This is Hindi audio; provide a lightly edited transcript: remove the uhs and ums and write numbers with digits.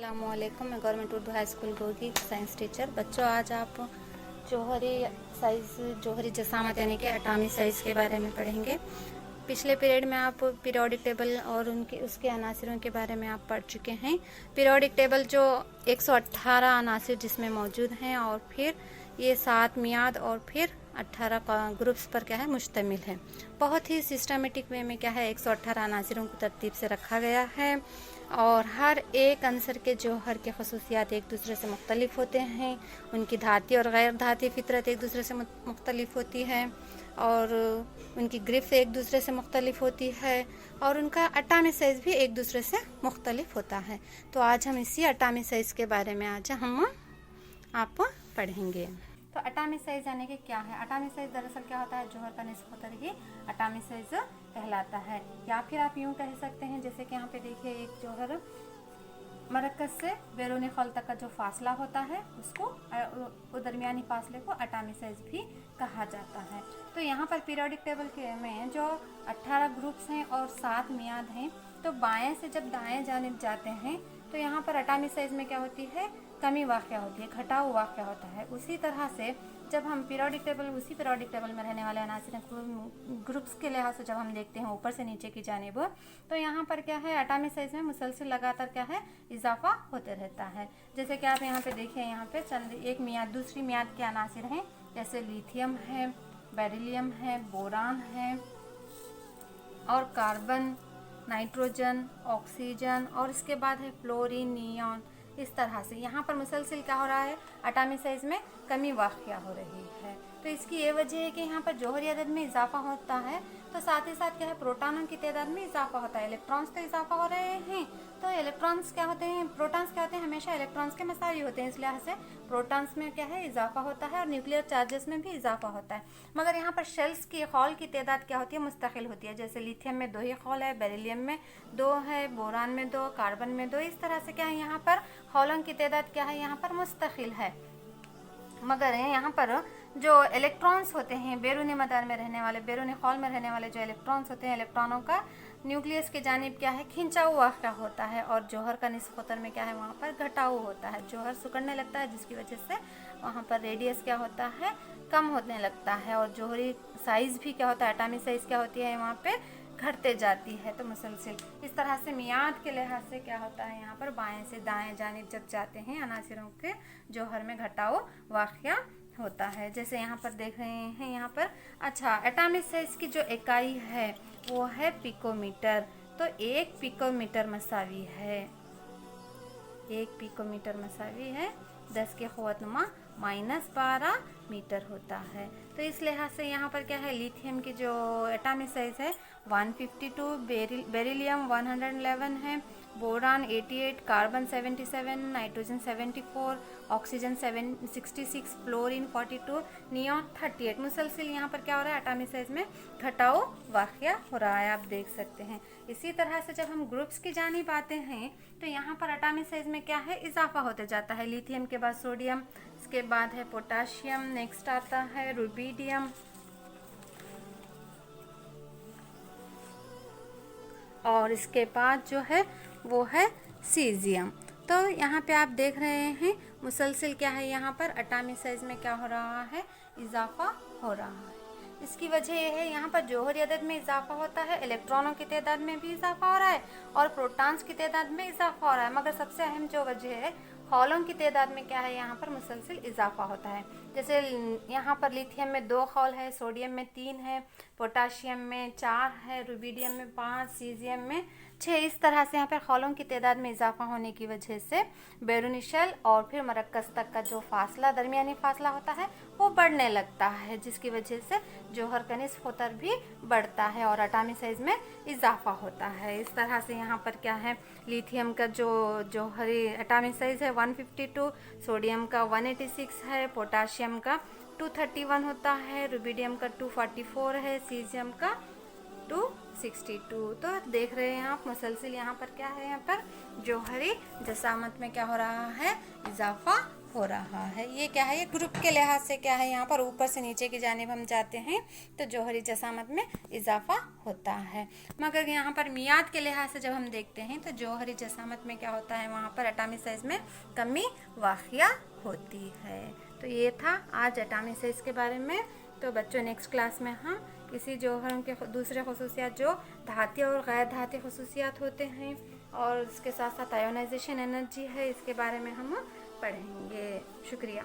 अस्सलामुअलैकुम। मैं government Urdu high school Gogi science teacher. बच्चों, आज आप जोहरी जसामत यानी कि एटॉमिक साइज़ के बारे में पढ़ेंगे। पिछले पीरियड में आप पीरियोडिक टेबल और उसके अनासिरों के बारे में आप पढ़ चुके हैं। पीरियोडिक टेबल जो 118 अनासिर जिसमें मौजूद हैं और फिर ये 7 मियाद और फिर 18 ग्रुप्स पर क्या है मुश्तमिल है। बहुत ही सिस्टमेटिक वे में क्या है 118 अनासिरों को तरतीब से रखा गया है और हर एक अंसर के जौहर के खसूसियात एक दूसरे से मुख्तलिफ होते हैं। उनकी धाती और गैर धाती फितरत एक दूसरे से मुख्तलिफ होती है और उनकी ग्रिफ एक दूसरे से मुख्तलिफ होती है और उनका एटॉमिक साइज़ भी एक दूसरे से मुख्तलिफ होता है। तो आज हम इसी एटॉमिक साइज़ के बारे में आज हम आप पढ़ेंगे। तो एटॉमिक साइज़ यानी कि क्या है? एटॉमिक साइज़ दरअसल क्या होता है, जौहर का निस्फ़ होकर ही एटॉमिक साइज़ कहलाता है। या फिर आप यूँ कह सकते हैं, जैसे कि यहाँ पे देखिए एक जौहर मरकज़ से बैरून खल तक का जो फासला होता है उसको दरमियानी फासले को एटॉमिक साइज़ भी कहा जाता है। तो यहाँ पर पीरियोडिक टेबल के में जो 18 ग्रुप्स हैं और 7 मियाद हैं, तो बाएं से जब दाएं जानिब जाते हैं तो यहाँ पर एटॉमिक साइज़ में क्या होती है, कमी वाक़या होती है, घटाव वाक़या होता है। उसी तरह से जब हम उसी पीरियोडिक टेबल में रहने वाले अनासिर ग्रुप्स के लिहाज से जब हम देखते हैं ऊपर से नीचे की जानिब, तो यहाँ पर क्या है एटॉमिक साइज़ में मुसलसल लगातार क्या है इजाफा होते रहता है। जैसे कि आप यहाँ पे देखिए, यहाँ पे एक मियाद दूसरी मियाद के अनासिर हैं, जैसे लिथियम है, बेरिलियम है, बोरान है और कार्बन, नाइट्रोजन, ऑक्सीजन और इसके बाद है फ्लोरीन, नियॉन। इस तरह से यहाँ पर मुसलसल क्या हो रहा है, एटॉमिक साइज़ में कमी वाक़या हो रही है। तो इसकी ये वजह है कि यहाँ पर जौहरी अदद में इजाफा होता है, तो साथ ही साथ क्या है प्रोटॉनों की तादाद में इजाफा होता है। इलेक्ट्रॉन्स तो इजाफा हो रहे हैं, तो इलेक्ट्रॉन्स क्या होते हैं, प्रोटॉन्स क्या होते हैं, हमेशा इलेक्ट्रॉन्स के मसावी होते हैं, इस लिहाज से प्रोटॉन्स में क्या है इजाफा होता है और न्यूक्लियर चार्जेस में भी इजाफा होता है। मगर यहाँ पर शेल्स की खौल की तादाद क्या होती है, मुस्तकिल होती है। जैसे लिथियम में 2 ही खौल है, बेरिलियम में 2 है, बोरान में 2, कार्बन में 2। इस तरह से क्या है यहाँ पर खौलों की तादाद क्या है यहाँ पर मुस्तकिल है। मगर यहाँ पर जो इलेक्ट्रॉन्स होते हैं बैरूनी मदार में रहने वाले, बैरूनी खौल में रहने वाले जो इलेक्ट्रॉन्स होते हैं, इलेक्ट्रॉनों का न्यूक्लियस की जानिब क्या है खिंचाव वाक़या होता है और जौहर का निस्फ़तर में क्या है वहाँ पर घटाव होता है। जौहर सिकुड़ने लगता है, जिसकी वजह से वहाँ पर रेडियस क्या होता है कम होने लगता है और जौहरी साइज़ भी क्या होता है, एटॉमिक साइज़ क्या होती है वहाँ पे घटते जाती है। तो मुसलसिल इस तरह से मियाद के लिहाज से क्या होता है यहाँ पर बाएं से दाएं जानिब जब जाते हैं अनासिरों के जौहर में घटाव वाक़या होता है। जैसे यहाँ पर देख रहे हैं यहाँ पर, अच्छा एटॉमिक साइज़ की जो इकाई है वो है पिकोमीटर। तो 1 पिकोमीटर मसावी है 10 के क़ुव्वत-नुमा -12 मीटर होता है। तो इस लिहाज से यहाँ पर क्या है लिथियम की जो एटॉमिक साइज़ है 152, बेरिलियम 111 है, boron 88, carbon 77, nitrogen 74, oxygen 66, fluorine 42, neon 38। मुसलसिल यहाँ पर क्या हो रहा है एटॉमिक साइज़ में घटाव वाक़या हो रहा है, आप देख सकते हैं। इसी तरह से जब हम ग्रुप्स की जानिब आते हैं तो यहाँ पर एटॉमिक साइज़ में क्या है इजाफा होते जाता है। लिथियम के बाद सोडियम, इसके बाद है पोटाशियम, नेक्स्ट आता है रुबिडियम और इसके बाद जो है वो है सीजियम। तो यहाँ पे आप देख रहे हैं मुसलसिल क्या है यहाँ पर एटॉमिक साइज़ में क्या हो रहा है इजाफा हो रहा है। इसकी वजह यह है यहाँ पर जौहरी अदद में इजाफा होता है, इलेक्ट्रॉनों की तादाद में भी इजाफा हो रहा है और प्रोटॉन्स की तादाद में इजाफा हो रहा है। मगर सबसे अहम जो वजह है खौलों की तादाद में क्या है यहाँ पर मुसलसिल इजाफा होता है। जैसे यहाँ पर लिथियम में 2 खौल है, सोडियम में 3 है, पोटाशियम में 4 है, रुबिडियम में 5, सीजियम में 6। इस तरह से यहाँ पर खौलों की तादाद में इजाफा होने की वजह से बैरूनी शेल और फिर मरकज़ तक का जो फासला दरमियानी फासला होता है वो बढ़ने लगता है, जिसकी वजह से जौहर का निस्फ़तर भी बढ़ता है और एटॉमिक साइज़ में इजाफा होता है। इस तरह से यहाँ पर क्या है लिथियम का जो जौहरी एटॉमिक साइज़ है 152, सोडियम का 186 है, पोटाशियम का 231 होता है, रुबिडियम का 244 है, सीजियम का 262। तो देख रहे हैं आप मुसलसिल यहाँ पर क्या है यहाँ पर जौहरी जसामत में क्या हो रहा है इजाफा हो रहा है। ये क्या है, ये ग्रुप के लिहाज से क्या है, यहाँ पर ऊपर से नीचे की जानिब हम जाते हैं तो जौहरी जसामत में इजाफा होता है। मगर यहाँ पर मियाद के लिहाज से जब हम देखते हैं तो जौहरी जसामत में क्या होता है, वहाँ पर एटॉमिक साइज में कमी वाक़या होती है। तो ये था आज एटॉमिक साइज के बारे में। तो बच्चों नेक्स्ट क्लास में हम किसी जौहरों के दूसरे खसूसियात जो धाती और गैर धाती खसूसियात होते हैं और उसके साथ साथ आयोनाइजेशन एनर्जी है, इसके बारे में हम पढ़ेंगे। शुक्रिया।